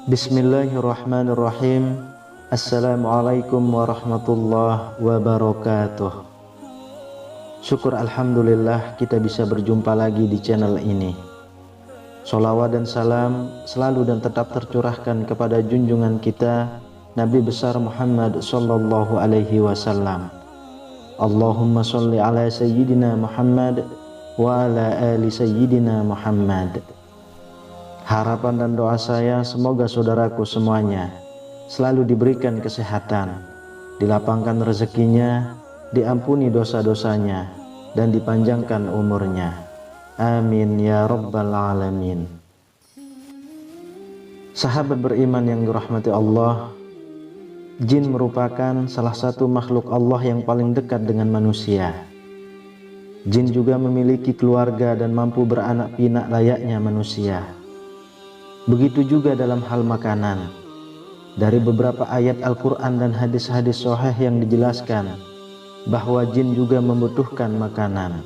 Bismillahirrahmanirrahim. Assalamualaikum warahmatullahi wabarakatuh. Syukur alhamdulillah kita bisa berjumpa lagi di channel ini. Sholawat dan salam selalu dan tetap tercurahkan kepada junjungan kita Nabi besar Muhammad sallallahu alaihi wasallam. Allahumma sholli ala sayyidina Muhammad wa ala ali sayyidina Muhammad. Harapan dan doa saya semoga saudaraku semuanya selalu diberikan kesehatan, dilapangkan rezekinya, diampuni dosa-dosanya, dan dipanjangkan umurnya. Amin ya rabbal alamin. Sahabat beriman yang dirahmati Allah, jin merupakan salah satu makhluk Allah yang paling dekat dengan manusia. Jin juga memiliki keluarga dan mampu beranak pinak layaknya manusia. Begitu juga dalam hal makanan. Dari beberapa ayat Al-Quran dan hadis-hadis sahih yang dijelaskan bahwa jin juga membutuhkan makanan.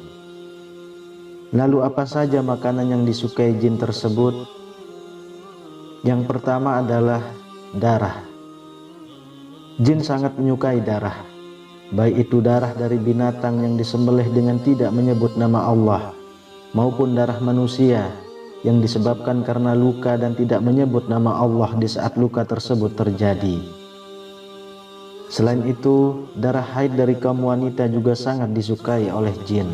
Lalu apa saja makanan yang disukai jin tersebut? Yang pertama adalah darah. Jin sangat menyukai darah, baik itu darah dari binatang yang disembelih dengan tidak menyebut nama Allah, maupun darah manusia yang disebabkan karena luka dan tidak menyebut nama Allah di saat luka tersebut terjadi. Selain itu, darah haid dari kaum wanita juga sangat disukai oleh jin.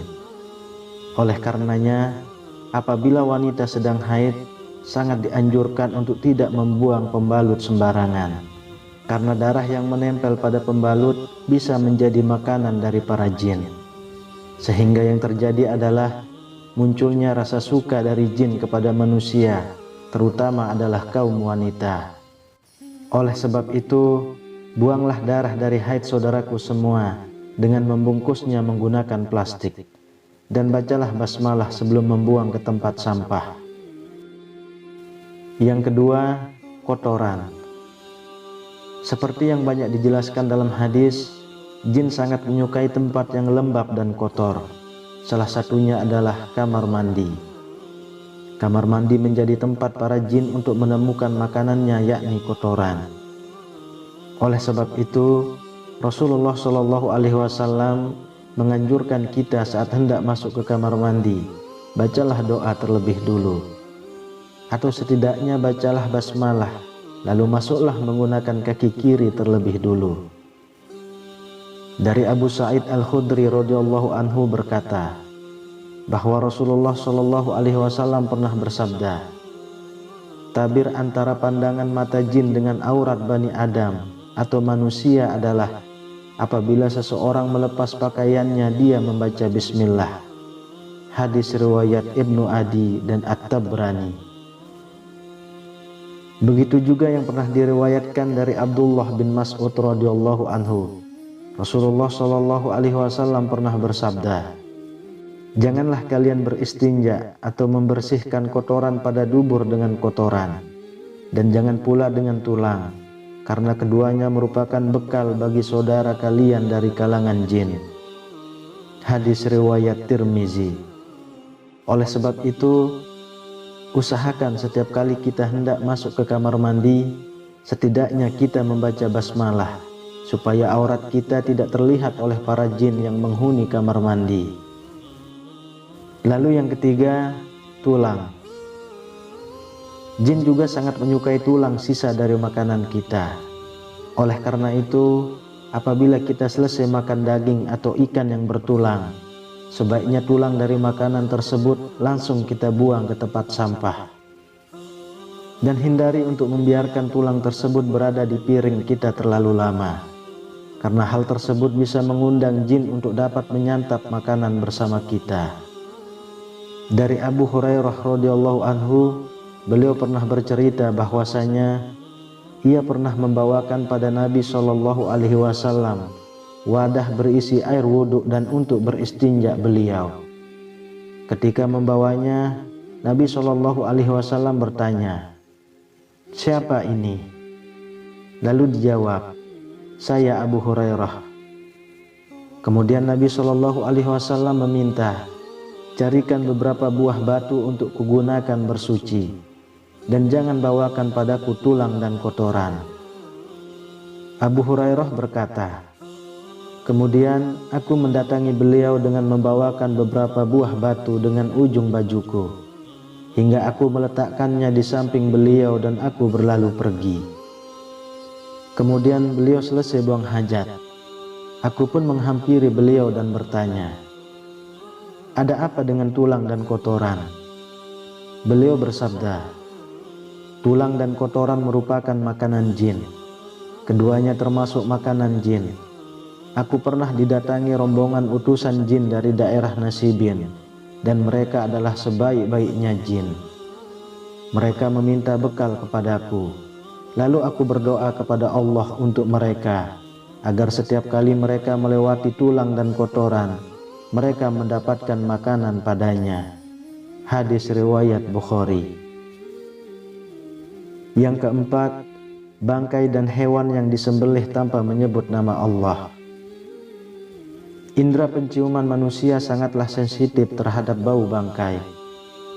Oleh karenanya, apabila wanita sedang haid, sangat dianjurkan untuk tidak membuang pembalut sembarangan, karena darah yang menempel pada pembalut bisa menjadi makanan dari para jin. Sehingga yang terjadi adalah munculnya rasa suka dari jin kepada manusia, terutama adalah kaum wanita. Oleh sebab itu, buanglah darah dari haid saudaraku semua dengan membungkusnya menggunakan plastik, dan bacalah basmalah sebelum membuang ke tempat sampah. Yang kedua, kotoran. Seperti yang banyak dijelaskan dalam hadis, jin sangat menyukai tempat yang lembab dan kotor. Salah satunya adalah kamar mandi. Kamar mandi menjadi tempat para jin untuk menemukan makanannya, yakni kotoran. Oleh sebab itu, Rasulullah Shallallahu Alaihi Wasallam menganjurkan kita saat hendak masuk ke kamar mandi, bacalah doa terlebih dulu, atau setidaknya bacalah basmalah, lalu masuklah menggunakan kaki kiri terlebih dulu. Dari Abu Sa'id Al-Khudri radhiyallahu anhu berkata bahwa Rasulullah Shallallahu Alaihi Wasallam pernah bersabda, tabir antara pandangan mata jin dengan aurat Bani Adam atau manusia adalah apabila seseorang melepas pakaiannya dia membaca bismillah. Hadis riwayat Ibnu Adi dan At-Tabrani. Begitu juga yang pernah diriwayatkan dari Abdullah bin Mas'ud radhiyallahu anhu. Rasulullah Shallallahu Alaihi Wasallam pernah bersabda, janganlah kalian beristinja atau membersihkan kotoran pada dubur dengan kotoran, dan jangan pula dengan tulang, karena keduanya merupakan bekal bagi saudara kalian dari kalangan jin. Hadis riwayat Tirmizi. Oleh sebab itu, usahakan setiap kali kita hendak masuk ke kamar mandi, setidaknya kita membaca basmalah, supaya aurat kita tidak terlihat oleh para jin yang menghuni kamar mandi. Lalu yang ketiga, tulang. Jin juga sangat menyukai tulang sisa dari makanan kita. Oleh karena itu, apabila kita selesai makan daging atau ikan yang bertulang, sebaiknya tulang dari makanan tersebut langsung kita buang ke tempat sampah. Dan hindari untuk membiarkan tulang tersebut berada di piring kita terlalu lama, karena hal tersebut bisa mengundang jin untuk dapat menyantap makanan bersama kita. Dari Abu Hurairah radhiyallahu anhu, beliau pernah bercerita bahwasanya ia pernah membawakan pada Nabi Shallallahu Alaihi Wasallam wadah berisi air wudhu dan untuk beristinja beliau. Ketika membawanya, Nabi Shallallahu Alaihi Wasallam bertanya, siapa ini? Lalu dijawab, saya Abu Hurairah. Kemudian Nabi Shallallahu Alaihi Wasallam meminta, carikan beberapa buah batu untuk kugunakan bersuci. dan jangan bawakan padaku tulang dan kotoran. Abu Hurairah berkata, kemudian aku mendatangi beliau dengan membawakan beberapa buah batu dengan ujung bajuku, hingga aku meletakkannya di samping beliau dan aku berlalu pergi. Kemudian beliau selesai buang hajat. Aku pun menghampiri beliau dan bertanya, ada apa dengan tulang dan kotoran? Beliau bersabda, tulang dan kotoran merupakan makanan jin. Keduanya termasuk makanan jin. Aku pernah didatangi rombongan utusan jin dari daerah Nasibin, dan mereka adalah sebaik-baiknya jin. Mereka meminta bekal kepadaku. Lalu aku berdoa kepada Allah untuk mereka, agar setiap kali mereka melewati tulang dan kotoran, mereka mendapatkan makanan padanya. Hadis riwayat Bukhari. Yang keempat, bangkai dan hewan yang disembelih tanpa menyebut nama Allah. Indra penciuman manusia sangatlah sensitif terhadap bau bangkai.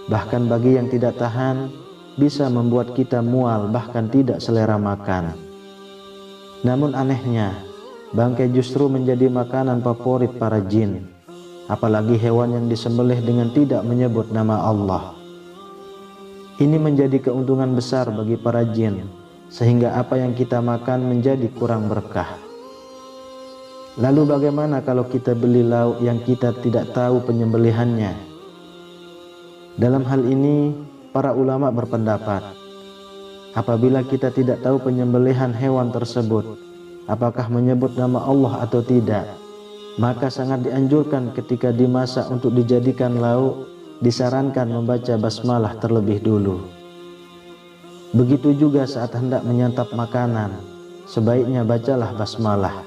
Bahkan bagi yang tidak tahan, bisa membuat kita mual bahkan tidak selera makan. Namun anehnya, bangkai justru menjadi makanan favorit para jin, apalagi hewan yang disembelih dengan tidak menyebut nama Allah. Ini menjadi keuntungan besar bagi para jin, sehingga apa yang kita makan menjadi kurang berkah. Lalu bagaimana kalau kita beli lauk yang kita tidak tahu penyembelihannya? Dalam hal ini, para ulama berpendapat, apabila kita tidak tahu penyembelihan hewan tersebut, apakah menyebut nama Allah atau tidak, maka sangat dianjurkan ketika dimasak untuk dijadikan lauk, disarankan membaca basmalah terlebih dulu. Begitu juga saat hendak menyantap makanan, sebaiknya bacalah basmalah.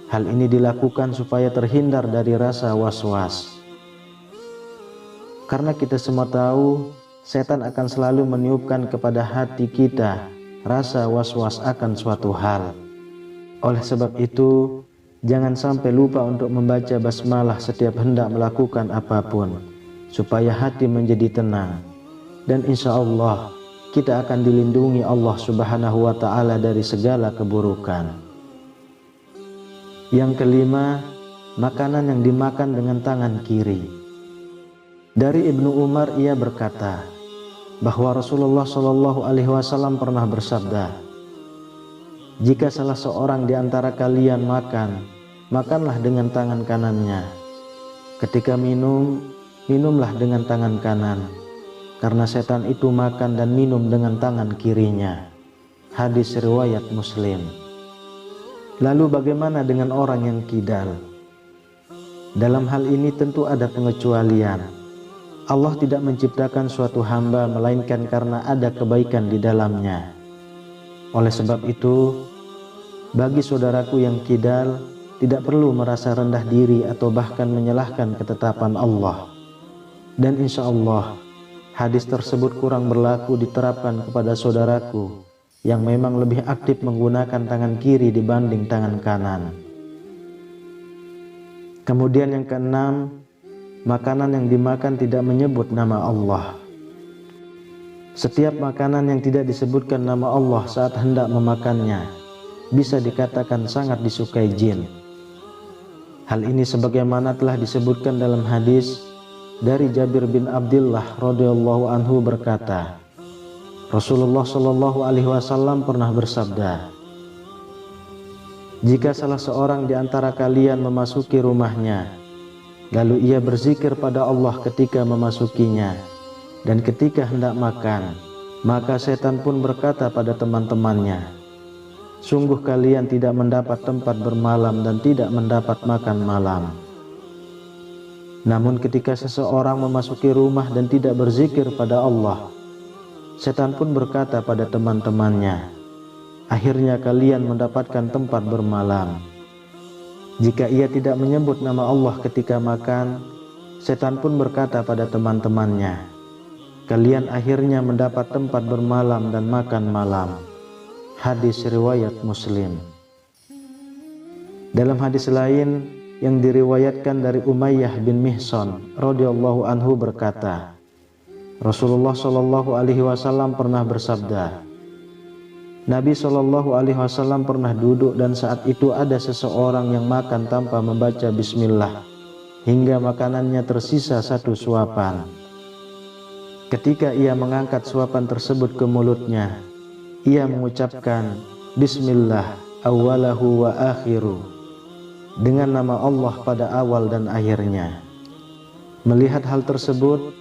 Hal ini dilakukan supaya terhindar dari rasa was-was. Karena kita semua tahu, setan akan selalu meniupkan kepada hati kita rasa was-was akan suatu hal. Oleh sebab itu, jangan sampai lupa untuk membaca basmalah setiap hendak melakukan apapun, supaya hati menjadi tenang. Dan insya Allah, kita akan dilindungi Allah Subhanahu wa Ta'ala dari segala keburukan. Yang kelima, makanan yang dimakan dengan tangan kiri. Dari Ibnu Umar ia berkata bahwa Rasulullah Shallallahu Alaihi Wasallam pernah bersabda, jika salah seorang di antara kalian makan, makanlah dengan tangan kanannya. Ketika minum, minumlah dengan tangan kanan, karena setan itu makan dan minum dengan tangan kirinya. Hadis riwayat Muslim. Lalu bagaimana dengan orang yang kidal? Dalam hal ini tentu ada pengecualian. Allah tidak menciptakan suatu hamba melainkan karena ada kebaikan di dalamnya. Oleh sebab itu, bagi saudaraku yang kidal, tidak perlu merasa rendah diri atau bahkan menyalahkan ketetapan Allah. Dan insya Allah, hadis tersebut kurang berlaku diterapkan kepada saudaraku yang memang lebih aktif menggunakan tangan kiri dibanding tangan kanan. Kemudian yang keenam, makanan yang dimakan tidak menyebut nama Allah. Setiap makanan yang tidak disebutkan nama Allah saat hendak memakannya bisa dikatakan sangat disukai jin. Hal ini sebagaimana telah disebutkan dalam hadis dari Jabir bin Abdullah radhiyallahu anhu berkata, Rasulullah Shallallahu Alaihi Wasallam pernah bersabda, jika salah seorang di antara kalian memasuki rumahnya, lalu ia berzikir pada Allah ketika memasukinya dan ketika hendak makan, maka setan pun berkata pada teman-temannya, sungguh kalian tidak mendapat tempat bermalam dan tidak mendapat makan malam. Namun ketika seseorang memasuki rumah dan tidak berzikir pada Allah, setan pun berkata pada teman-temannya, akhirnya kalian mendapatkan tempat bermalam. Jika ia tidak menyebut nama Allah ketika makan, setan pun berkata pada teman-temannya, kalian akhirnya mendapat tempat bermalam dan makan malam. Hadis riwayat Muslim. Dalam hadis lain yang diriwayatkan dari Umayyah bin Mihsan radhiyallahu anhu berkata, Rasulullah Shallallahu Alaihi Wasallam pernah bersabda, Nabi Shallallahu Alaihi Wasallam pernah duduk dan saat itu ada seseorang yang makan tanpa membaca Bismillah hingga makanannya tersisa satu suapan. Ketika ia mengangkat suapan tersebut ke mulutnya, ia mengucapkan Bismillah awalahu wa akhiru, dengan nama Allah pada awal dan akhirnya. Melihat hal tersebut,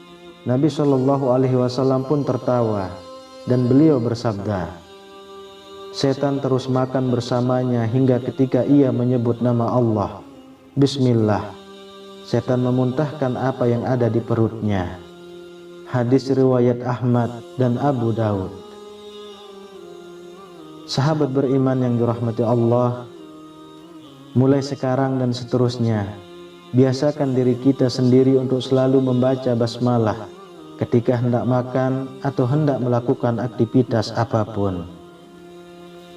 Nabi Shallallahu Alaihi Wasallam pun tertawa dan beliau bersabda, setan terus makan bersamanya hingga ketika ia menyebut nama Allah, Bismillah, setan memuntahkan apa yang ada di perutnya. Hadis riwayat Ahmad dan Abu Daud. Sahabat beriman yang dirahmati Allah, mulai sekarang dan seterusnya, biasakan diri kita sendiri untuk selalu membaca basmalah ketika hendak makan atau hendak melakukan aktivitas apapun.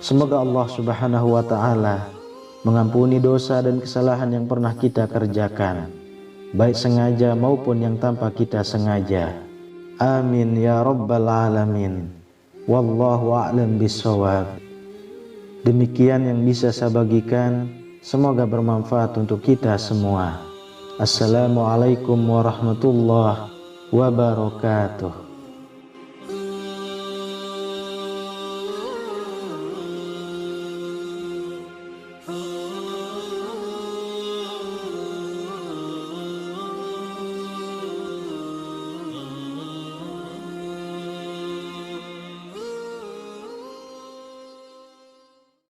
Semoga Allah Subhanahu wa Ta'ala mengampuni dosa dan kesalahan yang pernah kita kerjakan, baik sengaja maupun yang tanpa kita sengaja. Amin ya rabbal alamin. Wallahu a'lam bishawab. Demikian yang bisa saya bagikan. Semoga bermanfaat untuk kita semua. Assalamualaikum warahmatullahi wabarakatuh.